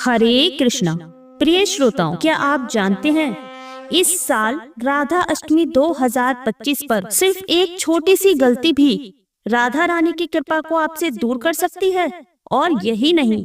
हरे कृष्णा। प्रिय श्रोताओं, क्या आप जानते हैं इस साल राधा अष्टमी 2025 पर सिर्फ एक छोटी सी गलती भी राधा रानी की कृपा को आपसे दूर कर सकती है। और यही नहीं,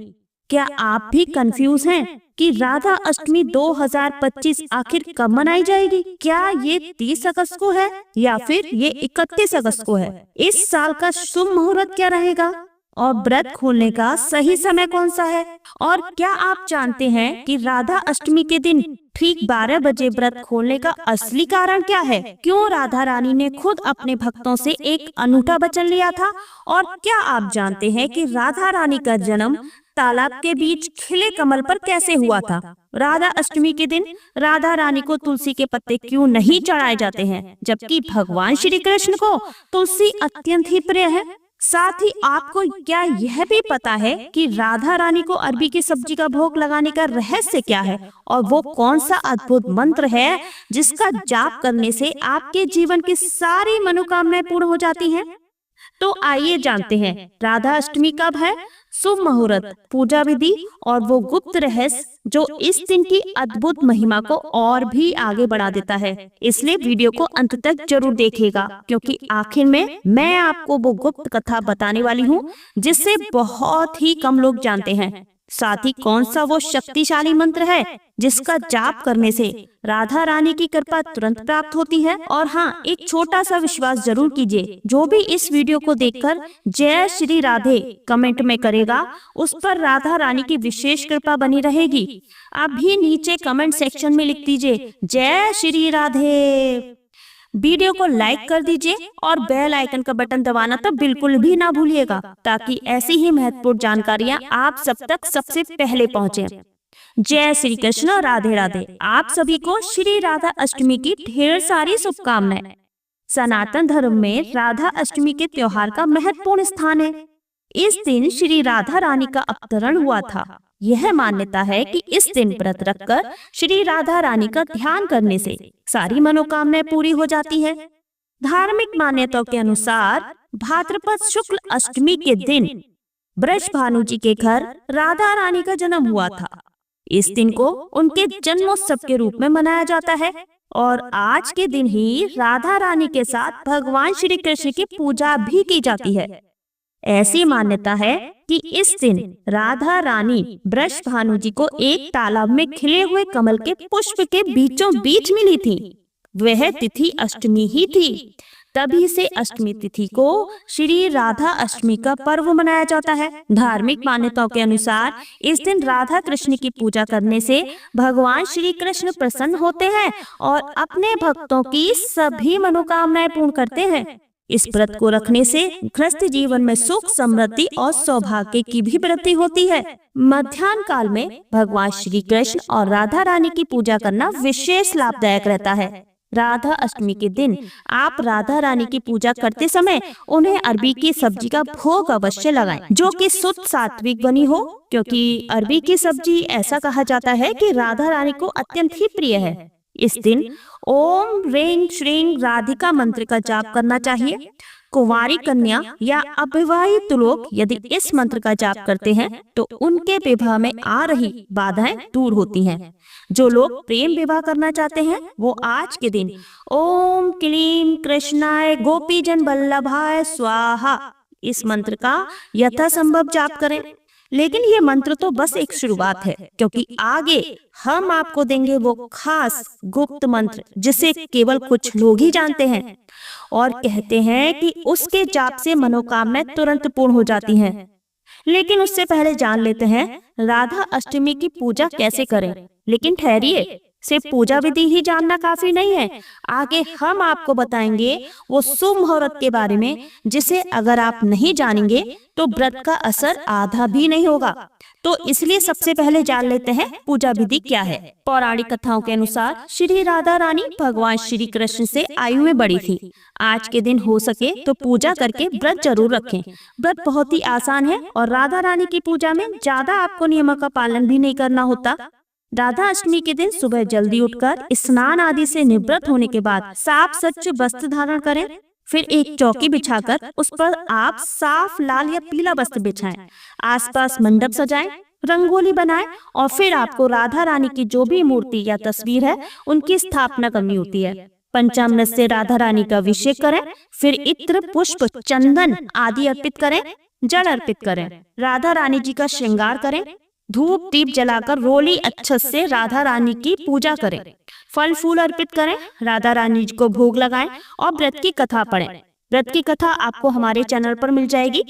क्या आप भी कंफ्यूज हैं कि राधा अष्टमी 2025 आखिर कब मनाई जाएगी? क्या ये 30 अगस्त को है या फिर ये 31 अगस्त को है? इस साल का शुभ मुहूर्त क्या रहेगा और व्रत खोलने का सही समय कौन सा है? और क्या आप जानते हैं कि राधा अष्टमी के दिन ठीक 12 बजे व्रत खोलने का असली कारण क्या है? क्यों राधा रानी ने खुद अपने भक्तों से एक अनूठा वचन लिया था? और क्या आप जानते हैं कि राधा रानी का जन्म तालाब के बीच खिले कमल पर कैसे हुआ था? राधा अष्टमी के दिन राधा रानी को तुलसी के पत्ते क्यों नहीं चढ़ाए जाते हैं, जबकि भगवान श्री कृष्ण को तुलसी अत्यंत ही प्रिय है? साथ ही आपको क्या यह भी पता है कि राधा रानी को अरबी की सब्जी का भोग लगाने का रहस्य क्या है और वो कौन सा अद्भुत मंत्र है जिसका जाप करने से आपके जीवन की सारी मनोकामनाएं पूर्ण हो जाती हैं? तो आइए जानते हैं राधा अष्टमी कब है, शुभ मुहूर्त, पूजा विधि और वो गुप्त रहस्य जो इस दिन की अद्भुत महिमा को और भी आगे बढ़ा देता है। इसलिए वीडियो को अंत तक जरूर देखिएगा, क्योंकि आखिर में मैं आपको वो गुप्त कथा बताने वाली हूँ जिससे बहुत ही कम लोग जानते हैं। साथ ही कौन सा वो शक्तिशाली मंत्र है जिसका जाप करने से राधा रानी की कृपा तुरंत प्राप्त होती है। और हाँ, एक छोटा सा विश्वास जरूर कीजिए, जो भी इस वीडियो को देखकर जय श्री राधे कमेंट में करेगा उस पर राधा रानी की विशेष कृपा बनी रहेगी। आप भी नीचे कमेंट सेक्शन में लिख दीजिए जय श्री राधे। वीडियो को लाइक कर दीजिए और बेल आइकन का बटन दबाना तो बिल्कुल भी ना भूलिएगा, ताकि ऐसी ही महत्वपूर्ण जानकारियां आप सब तक सबसे पहले पहुंचे। जय श्री कृष्ण, राधे राधे। आप सभी को श्री राधा अष्टमी की ढेर सारी शुभकामनाएं। सनातन धर्म में राधा अष्टमी के त्योहार का महत्वपूर्ण स्थान है। इस दिन श्री राधा रानी का अवतरण हुआ था। यह मान्यता है कि इस दिन व्रत रखकर श्री राधा रानी का ध्यान करने से सारी मनोकामनाएं पूरी हो जाती है। धार्मिक मान्यताओं के अनुसार भाद्रपद शुक्ल अष्टमी के दिन ब्रज भानु जी के घर राधा रानी का जन्म हुआ था। इस दिन को उनके जन्मोत्सव के रूप में मनाया जाता है और आज के दिन ही राधा रानी के साथ भगवान श्री कृष्ण की पूजा भी की जाती है। ऐसी मान्यता है कि इस दिन राधा रानी ब्रज भानु जी को एक तालाब में खिले हुए कमल के पुष्प के बीचों बीच मिली थी। वह तिथि अष्टमी ही थी, तभी से अष्टमी तिथि को श्री राधा अष्टमी का पर्व मनाया जाता है। धार्मिक मान्यताओं के अनुसार इस दिन राधा कृष्ण की पूजा करने से भगवान श्री कृष्ण प्रसन्न होते हैं और अपने भक्तों की सभी मनोकामनाएं पूर्ण करते हैं। इस व्रत को रखने से गृहस्थ जीवन में सुख, समृद्धि और सौभाग्य की भी वृद्धि होती है। मध्याह्न काल में भगवान श्री कृष्ण और राधा रानी की पूजा करना विशेष लाभदायक रहता है। राधा अष्टमी के दिन आप राधा रानी की पूजा करते समय उन्हें अरबी की सब्जी का भोग अवश्य लगाएं, जो कि शुद्ध सात्विक बनी हो, क्योंकि अरबी की सब्जी ऐसा कहा जाता है कि राधा रानी को अत्यंत ही प्रिय है। इस दिन ओम ह्रीं श्रीं राधिका मंत्र का जाप करना चाहिए। कुंवारी कन्या या अविवाहित लोग यदि इस मंत्र का जाप करते हैं तो उनके विवाह में आ रही बाधाएं दूर होती हैं। जो लोग प्रेम विवाह करना चाहते हैं वो आज के दिन ओम क्लीं कृष्णाय गोपीजन वल्लभाय स्वाहा इस मंत्र का यथासंभव जाप करें। लेकिन ये मंत्र तो बस एक शुरुआत है, क्योंकि आगे हम आपको देंगे वो खास गुप्त मंत्र जिसे केवल कुछ लोग ही जानते हैं और कहते हैं कि उसके जाप से मनोकामनाएं तुरंत पूर्ण हो जाती हैं। लेकिन उससे पहले जान लेते हैं राधा अष्टमी की पूजा कैसे करें। लेकिन ठहरिए, सिर्फ पूजा विधि ही जानना काफी नहीं है। आगे हम आपको बताएंगे वो शुभ मुहूर्त के बारे में जिसे अगर आप नहीं जानेंगे तो व्रत का असर आधा भी नहीं होगा। तो इसलिए सबसे पहले जान लेते हैं पूजा विधि क्या है। पौराणिक कथाओं के अनुसार श्री राधा रानी भगवान श्री कृष्ण से आयु में बड़ी थी। आज के दिन हो सके तो पूजा करके व्रत जरूर रखें। व्रत बहुत ही आसान है और राधा रानी की पूजा में ज्यादा आपको नियमों का पालन भी नहीं करना होता। राधा अष्टमी के दिन सुबह जल्दी उठकर स्नान आदि से निवृत्त होने के बाद साफ स्वच्छ वस्त्र धारण करें। फिर एक चौकी बिछाकर उस पर आप साफ लाल या पीला वस्त्र बिछाएं। आसपास मंडप सजाएं। रंगोली बनाएं और फिर आपको राधा रानी की जो भी मूर्ति या तस्वीर है उनकी स्थापना करनी होती है। पंचामृत से राधा रानी का अभिषेक करें, फिर इत्र, पुष्प, चंदन आदि अर्पित करें, जल अर्पित करें, राधा रानी जी का श्रृंगार करें, धूप दीप जलाकर रोली अक्षत से राधा रानी की पूजा करें, फल फूल अर्पित करें, राधा रानी जी को भोग लगाएं और व्रत की कथा पढ़ें। व्रत की कथा आपको हमारे चैनल पर मिल जाएगी,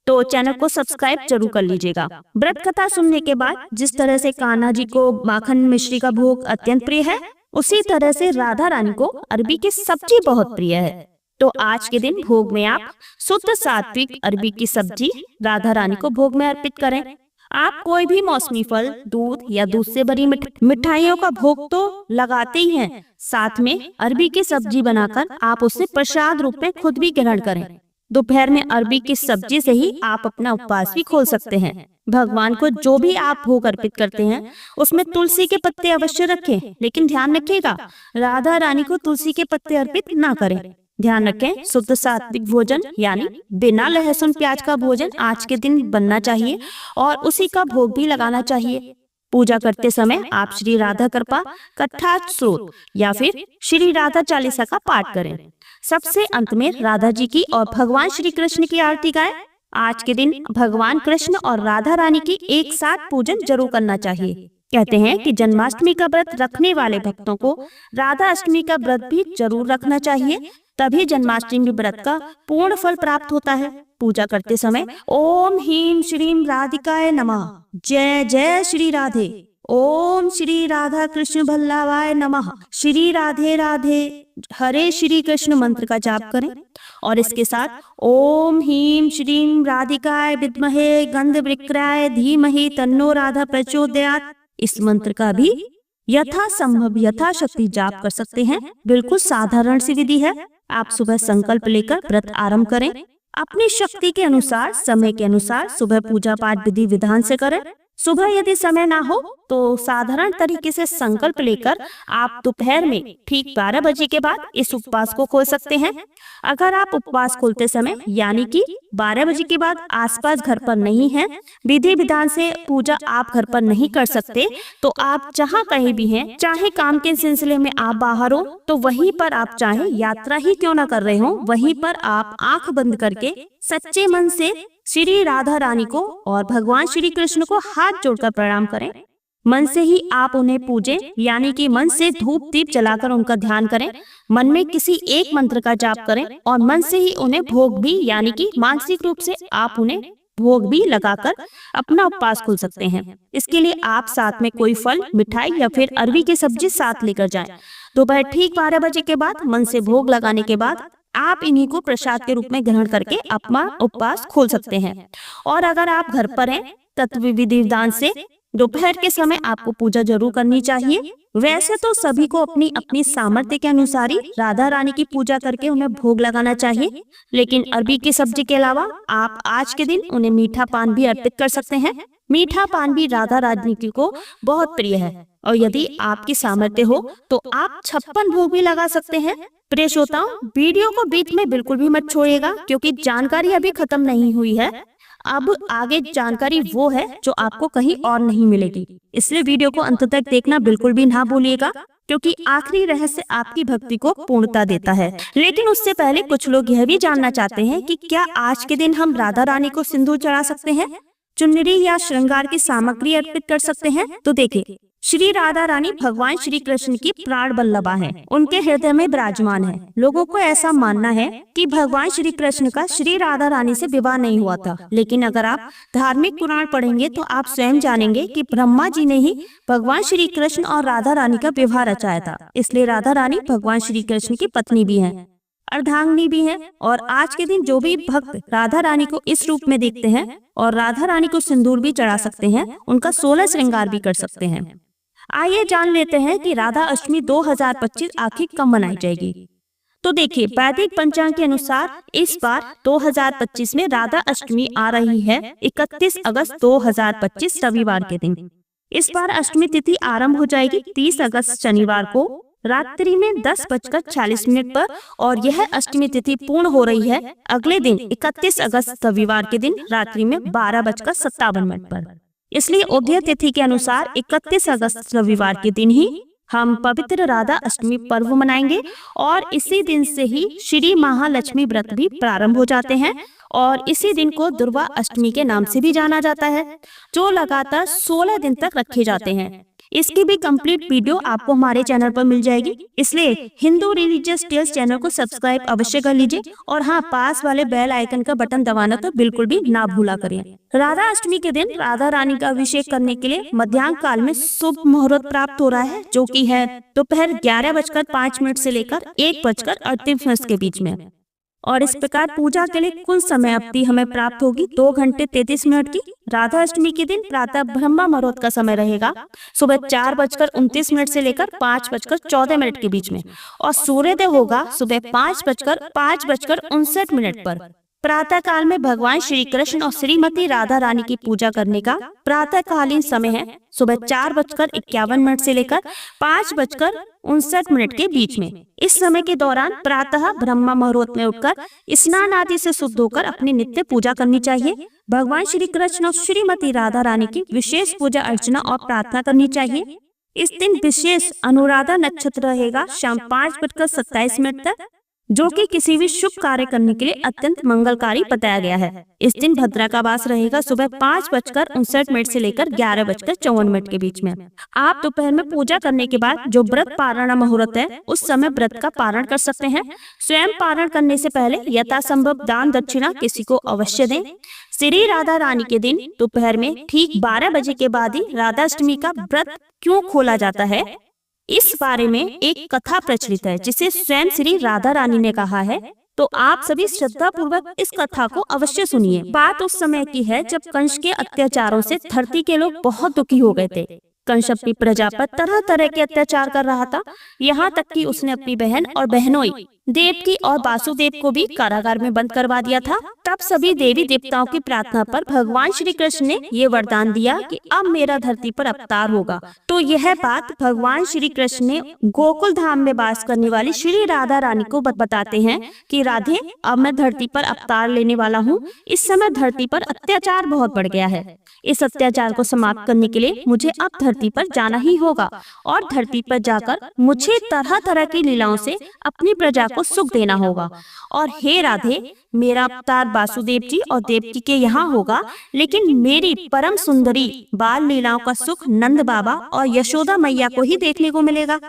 तो चैनल को सब्सक्राइब जरूर कर लीजिएगा। व्रत कथा सुनने के बाद जिस तरह से कान्हा जी को माखन मिश्री का भोग अत्यंत प्रिय है, उसी तरह से राधा रानी को अरबी की सब्जी बहुत प्रिय है। तो आज के दिन भोग में आप शुद्ध सात्विक अरबी की सब्जी राधा रानी को भोग में अर्पित करें। आप कोई भी मौसमी फल, दूध या दूध से भरी मिठाइयों का भोग तो लगाते ही हैं, साथ में अरबी की सब्जी बनाकर आप उसे प्रसाद रूप में खुद भी ग्रहण करें। दोपहर में अरबी की सब्जी से ही आप अपना उपवास भी खोल सकते हैं। भगवान को जो भी आप भोग अर्पित करते हैं उसमें तुलसी के पत्ते अवश्य रखें, लेकिन ध्यान रखिएगा राधा रानी को तुलसी के पत्ते अर्पित ना करें। ध्यान रखें शुद्ध सात्विक भोजन यानी बिना लहसुन प्याज का भोजन आज के दिन बनना चाहिए और उसी का भोग भी लगाना चाहिए। पूजा करते समय आप श्री राधा कृपा कथा स्रोत या फिर श्री राधा चालीसा का पाठ करें। सबसे अंत में राधा जी की और भगवान श्री कृष्ण की आरती गाएं। आज के दिन भगवान कृष्ण और राधा रानी की एक साथ पूजन जरूर करना चाहिए। कहते हैं कि जन्माष्टमी का व्रत रखने वाले भक्तों को राधा अष्टमी का व्रत भी जरूर रखना चाहिए, तभी जन्माष्टमी व्रत का पूर्ण फल प्राप्त होता है। पूजा करते समय ओम ह्रीं श्रीं राधिकाय नमः, जय जय श्री राधे, ओम श्री राधा कृष्ण बल्लभाय नमः, श्री राधे राधे, हरे श्री कृष्ण मंत्र का जाप करें और इसके साथ ओम ह्रीं श्रीं राधिकाय विद्महे गंधवृक्राय धीमहि तन्नो राधा प्रचोदयात्, इस मंत्र का भी यथासंभव यथाशक्ति जाप कर सकते हैं। बिल्कुल साधारण सी विधि है। आप सुबह संकल्प लेकर व्रत आरंभ करें। अपनी शक्ति के अनुसार, समय के अनुसार सुबह पूजा पाठ विधि विधान से करें। सुबह यदि समय ना हो तो साधारण तरीके से संकल्प लेकर आप दोपहर में ठीक 12 बजे के बाद इस उपवास को खोल सकते हैं। अगर आप उपवास खोलते समय यानी कि 12 बजे के बाद आसपास घर पर नहीं हैं, विधि विधान से पूजा आप घर पर नहीं कर सकते, तो आप जहां कहीं भी हैं, चाहे काम के सिलसिले में आप बाहर हो तो वहीं पर आप चाहे यात्रा ही क्यों ना कर रहे हो, वहीं पर आप आंख बंद करके सच्चे मन से श्री राधा रानी को और भगवान श्री कृष्ण को हाथ जोड़कर प्रणाम करें। मन से ही आप उन्हें पूजें, यानी कि मन से धूप दीप जलाकर उनका ध्यान करें। मन में किसी एक मंत्र का जाप करें और मन से ही उन्हें भोग भी, यानी कि मानसिक रूप से आप उन्हें भोग भी लगाकर अपना उपवास खोल सकते हैं। इसके लिए आप साथ में कोई फल, मिठाई या फिर अरबी की सब्जी साथ लेकर जाएं। दोपहर ठीक 12 बजे के बाद मन से भोग लगाने के बाद आप इन्हीं को प्रसाद के रूप में ग्रहण करके अपना उपवास खोल सकते हैं। और अगर आप घर पर हैं, तत्व विधि विधान से दोपहर के समय आपको पूजा जरूर करनी चाहिए। वैसे तो सभी को अपनी अपनी सामर्थ्य के अनुसार ही राधा रानी की पूजा करके उन्हें भोग लगाना चाहिए, लेकिन अरबी की सब्जी के अलावा आप आज के दिन उन्हें मीठा पान भी अर्पित कर सकते हैं। मीठा पान भी राधा रानी को बहुत प्रिय है और यदि आपकी सामर्थ्य हो तो आप 56 भोग भी लगा सकते हैं। प्रिय श्रोताओं, वीडियो को बीच में बिल्कुल भी मत छोड़िएगा, क्योंकि जानकारी अभी खत्म नहीं हुई है। अब आगे जानकारी वो है जो आपको कहीं और नहीं मिलेगी, इसलिए वीडियो को अंत तक देखना बिल्कुल भी ना भूलिएगा, क्योंकि आखिरी रहस्य आपकी भक्ति को पूर्णता देता है। लेकिन उससे पहले कुछ लोग यह भी जानना चाहते हैं कि क्या आज के दिन हम राधा रानी को सिंदूर चढ़ा सकते हैं, चुनरी या श्रृंगार की सामग्री अर्पित कर सकते हैं। तो देखिए, श्री राधा रानी भगवान श्री कृष्ण की प्राण बल्लभा है, उनके हृदय में विराजमान है। लोगों को ऐसा मानना है कि भगवान श्री कृष्ण का श्री राधा रानी से विवाह नहीं हुआ था, लेकिन अगर आप धार्मिक पुराण पढ़ेंगे तो आप स्वयं जानेंगे कि ब्रह्मा जी ने ही भगवान श्री कृष्ण और राधा रानी का विवाह रचाया था। इसलिए राधा रानी भगवान श्री कृष्ण की पत्नी भी है, अर्धांगिनी भी है। और आज के दिन जो भी भक्त राधा रानी को इस रूप में देखते हैं और राधा रानी को सिंदूर भी चढ़ा सकते हैं, उनका 16 श्रृंगार भी कर सकते हैं। आइए जान लेते हैं कि राधा अष्टमी 2025 आखिर कब मनाई जाएगी। तो देखिए, वैदिक पंचांग के अनुसार इस बार 2025 में राधा अष्टमी आ रही है 31 अगस्त 2025 रविवार के दिन। इस बार अष्टमी तिथि आरंभ हो जाएगी 30 अगस्त शनिवार को रात्रि में 10:40 पर और यह अष्टमी तिथि पूर्ण हो रही है अगले दिन 31 अगस्त रविवार के दिन रात्रि में 12:57 पर। इसलिए उदय तिथि के अनुसार 31 अगस्त रविवार के दिन ही हम पवित्र राधा अष्टमी पर्व मनाएंगे और इसी दिन से ही श्री महालक्ष्मी व्रत भी प्रारंभ हो जाते हैं और इसी दिन को दुर्गा अष्टमी के नाम से भी जाना जाता है, जो लगातार 16 दिन तक रखे जाते हैं। इसकी भी कंप्लीट वीडियो आपको हमारे चैनल पर मिल जाएगी, इसलिए हिंदू रिलीजियस टेल्स चैनल को सब्सक्राइब अवश्य कर लीजिए और हाँ, पास वाले बेल आइकन का बटन दबाना तो बिल्कुल भी ना भूला करें। राधा अष्टमी के दिन राधा रानी का अभिषेक करने के लिए मध्याह्न काल में शुभ मुहूर्त प्राप्त हो रहा है, जो कि है दोपहर 11:05 से लेकर 1:38 के बीच में। और इस प्रकार पूजा के लिए कुल समय अवधि हमें प्राप्त होगी 2 घंटे 33 मिनट की। राधा अष्टमी के दिन प्रातः ब्रह्म मुहूर्त का समय रहेगा सुबह 4:29 से लेकर 5:14 के बीच में और सूर्योदय होगा सुबह 5:59 पर। प्रातः काल में भगवान श्री कृष्ण और श्रीमती राधा रानी की पूजा करने का प्रातःकालीन समय है सुबह 4:51 से लेकर 5:59 के बीच में। इस समय के दौरान प्रातः ब्रह्म मुहूर्त में उठकर स्नान आदि से शुद्ध होकर अपनी नित्य पूजा करनी चाहिए। भगवान श्री कृष्ण और श्रीमती राधा रानी की विशेष पूजा अर्चना और प्रार्थना करनी चाहिए। इस दिन विशेष अनुराधा नक्षत्र रहेगा शाम 5:27 तक, जो कि किसी भी शुभ कार्य करने के लिए अत्यंत मंगलकारी बताया गया है। इस दिन भद्रा का वास रहेगा सुबह 5:59 से लेकर 11:54 के बीच में। आप दोपहर में पूजा करने के बाद जो व्रत पारण मुहूर्त है उस समय व्रत का पारण कर सकते हैं। स्वयं पारण करने से पहले यथासंभव दान दक्षिणा किसी को अवश्य दें। श्री राधा रानी के दिन दोपहर में ठीक 12 बजे के बाद ही राधा अष्टमी का व्रत क्यों खोला जाता है, इस बारे में एक कथा प्रचलित है जिसे स्वयं श्री राधा रानी ने कहा है, तो आप सभी श्रद्धा पूर्वक इस कथा को अवश्य सुनिए। बात उस समय की है जब कंस के अत्याचारों से धरती के लोग बहुत दुखी हो गए थे। कंस अपनी प्रजा पर तरह तरह के अत्याचार कर रहा था, यहाँ तक कि उसने अपनी बहन और बहनोई देवकी और वासुदेव को भी कारागार में बंद करवा दिया था। तब सभी देवी देवताओं की प्रार्थना पर भगवान श्री कृष्ण ने ये वरदान दिया कि अब मेरा धरती पर अवतार होगा। तो यह बात भगवान श्री कृष्ण ने गोकुल धाम में वास करने वाली श्री राधा रानी को बताते हैं कि राधे, अब मैं धरती पर अवतार लेने वाला हूँ। इस समय धरती पर अत्याचार बहुत बढ़ गया है। इस अत्याचार को समाप्त करने के लिए मुझे अब धरती पर जाना ही होगा और धरती पर जाकर मुझे तरह तरह की लीलाओं से अपनी प्रजा को सुख देना होगा। और हे राधे, मेरा अवतार वासुदेव जी और देवकी के यहाँ होगा, लेकिन मेरी परम सुंदरी बाल लीलाओं का सुख नंद बाबा और यशोदा मैया को ही देखने को मिलेगा।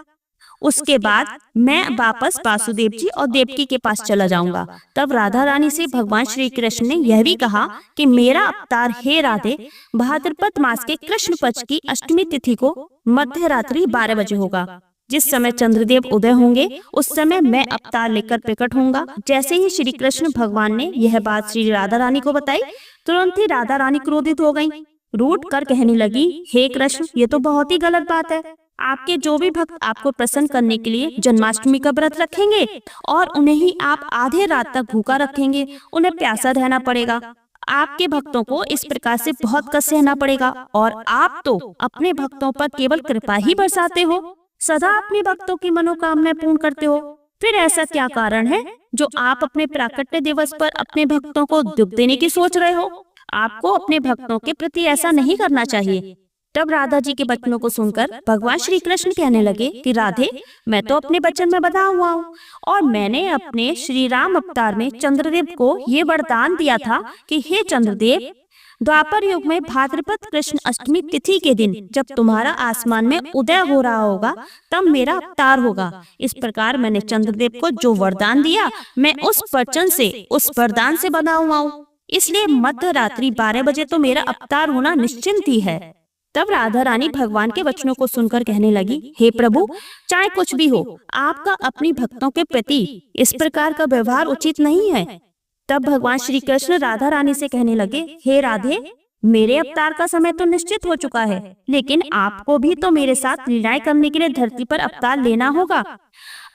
उसके बाद मैं वापस वासुदेव जी और देवकी के पास चला जाऊंगा। तब राधा रानी से भगवान श्री कृष्ण ने यह भी कहा कि मेरा अवतार हे राधे भाद्रपद मास के कृष्ण पक्ष की अष्टमी तिथि को मध्य रात्रि 12 बजे होगा। जिस समय चंद्रदेव उदय होंगे उस समय मैं अवतार लेकर प्रकट होऊंगा। जैसे ही श्री कृष्ण भगवान ने यह बात श्री राधा रानी को बताई, तुरंत ही राधा रानी क्रोधित हो गयी। रूठ कर कहने लगी, हे कृष्ण, ये तो बहुत ही गलत बात है। आपके जो भी भक्त आपको प्रसन्न करने के लिए जन्माष्टमी का व्रत रखेंगे और उन्हें ही आप आधे रात तक भूखा रखेंगे, उन्हें प्यासा रहना पड़ेगा। आपके भक्तों को इस प्रकार से बहुत कष्ट सहना पड़ेगा और आप तो अपने भक्तों पर केवल कृपा ही बरसाते हो, सदा अपने भक्तों की मनोकामना पूर्ण करते हो। फिर ऐसा क्या कारण है जो आप अपने प्राकट्य दिवस पर अपने भक्तों को दुख देने की सोच रहे हो? आपको अपने भक्तों के प्रति ऐसा नहीं करना चाहिए। तब राधा जी के वचनों को सुनकर भगवान श्री कृष्ण कहने लगे कि राधे, मैं तो अपने वचन में बंधा हुआ हूँ और मैंने अपने श्री राम अवतार में चंद्रदेव को ये वरदान दिया था कि हे चंद्रदेव, द्वापर युग में भाद्रपद कृष्ण अष्टमी तिथि के दिन जब तुम्हारा आसमान में उदय हो रहा होगा तब मेरा अवतार होगा। इस प्रकार मैंने चंद्रदेव को जो वरदान दिया, मैं उस वचन से, उस वरदान से बंधा हुआ हूँ, इसलिए मध्य रात्रि 12 बजे तो मेरा अवतार होना निश्चिंत ही है। तब राधा रानी भगवान के वचनों को सुनकर कहने लगी, हे प्रभु, चाहे कुछ भी हो, आपका अपनी भक्तों के प्रति इस प्रकार का व्यवहार उचित नहीं है। तब भगवान श्री कृष्ण राधा रानी से कहने लगे, हे राधे, मेरे अवतार का समय तो निश्चित हो चुका है, लेकिन आपको भी तो मेरे साथ लीलाएं करने के लिए धरती पर अवतार लेना होगा।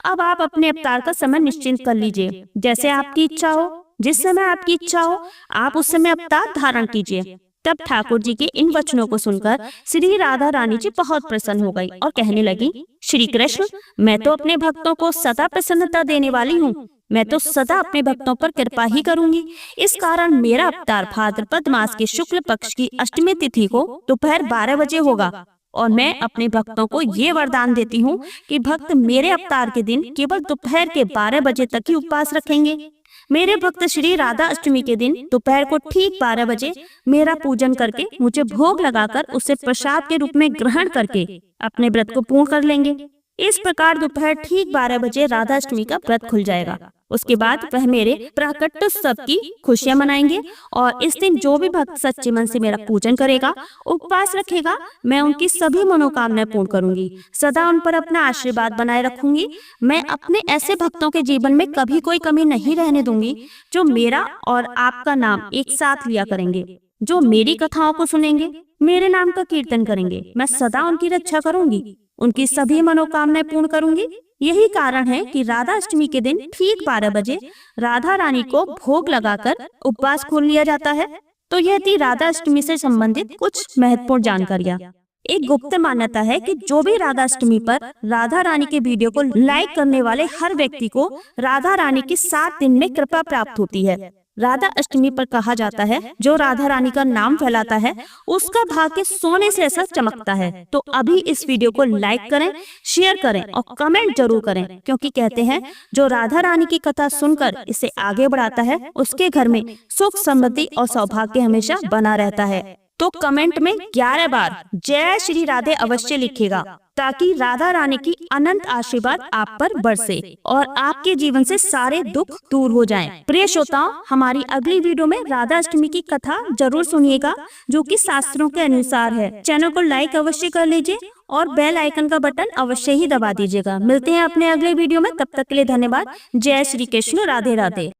अब आप अपने अवतार का समय निश्चिंत कर लीजिए, जैसे आपकी इच्छा हो, जिस समय आपकी इच्छा हो आप उस समय अवतार धारण कीजिए। तब ठाकुर जी के इन वचनों को सुनकर श्री राधा रानी जी बहुत प्रसन्न हो गई और कहने लगी, श्री कृष्ण, मैं तो अपने भक्तों को सदा प्रसन्नता देने वाली हूँ, मैं तो सदा अपने भक्तों पर कृपा ही करूंगी। इस कारण मेरा अवतार भाद्रपद मास के शुक्ल पक्ष की अष्टमी तिथि को दोपहर 12 बजे होगा और मैं अपने भक्तों को ये वरदान देती हूँ कि भक्त मेरे अवतार के दिन केवल दोपहर के 12 बजे तक ही उपवास रखेंगे। मेरे भक्त श्री राधा अष्टमी के दिन दोपहर को ठीक 12 बजे मेरा पूजन करके मुझे भोग लगाकर उसे प्रसाद के रूप में ग्रहण करके अपने व्रत को पूर्ण कर लेंगे। इस प्रकार दोपहर ठीक 12 बजे राधा अष्टमी का व्रत खुल जाएगा। उसके बाद वह मेरे प्राकट्योत्सव की खुशियां मनाएंगे और इस दिन जो भी भक्त सच्चे मन से मेरा पूजन करेगा, उपवास रखेगा, मैं उनकी सभी मनोकामनाएं पूर्ण करूंगी, सदा उन पर अपना आशीर्वाद बनाए रखूंगी। मैं अपने ऐसे भक्तों के जीवन में कभी कोई कमी नहीं रहने दूंगी जो मेरा और आपका नाम एक साथ लिया करेंगे, जो मेरी कथाओं को सुनेंगे, मेरे नाम का कीर्तन करेंगे। मैं सदा उनकी रक्षा करूंगी, उनकी सभी मनोकामनाएं पूर्ण करूंगी। यही कारण है कि राधा अष्टमी के दिन ठीक 12 बजे राधा रानी को भोग लगाकर उपवास खोल लिया जाता है। तो यह थी राधा अष्टमी से संबंधित कुछ महत्वपूर्ण जानकारियाँ। एक गुप्त मान्यता है कि जो भी राधा अष्टमी पर राधा रानी के वीडियो को लाइक करने वाले हर व्यक्ति को राधा रानी की 7 दिन में कृपा प्राप्त होती है। राधा अष्टमी पर कहा जाता है जो राधा रानी का नाम फैलाता है उसका भाग्य सोने से ऐसा चमकता है। तो अभी इस वीडियो को लाइक करें, शेयर करें और कमेंट जरूर करें, क्योंकि कहते हैं जो राधा रानी की कथा सुनकर इसे आगे बढ़ाता है उसके घर में सुख समृद्धि और सौभाग्य हमेशा बना रहता है। तो कमेंट में 11 बार जय श्री राधे अवश्य लिखिएगा ताकि राधा रानी की अनंत आशीर्वाद आप पर बरसे और आपके जीवन से सारे दुख दूर हो जाएं। प्रिय श्रोताओं, हमारी अगली वीडियो में राधा अष्टमी की कथा जरूर सुनिएगा जो कि शास्त्रों के अनुसार है। चैनल को लाइक अवश्य कर लीजिए और बेल आइकन का बटन अवश्य ही दबा दीजिएगा। मिलते हैं अपने अगले वीडियो में, तब तक के लिए धन्यवाद। जय श्री कृष्ण, राधे राधे।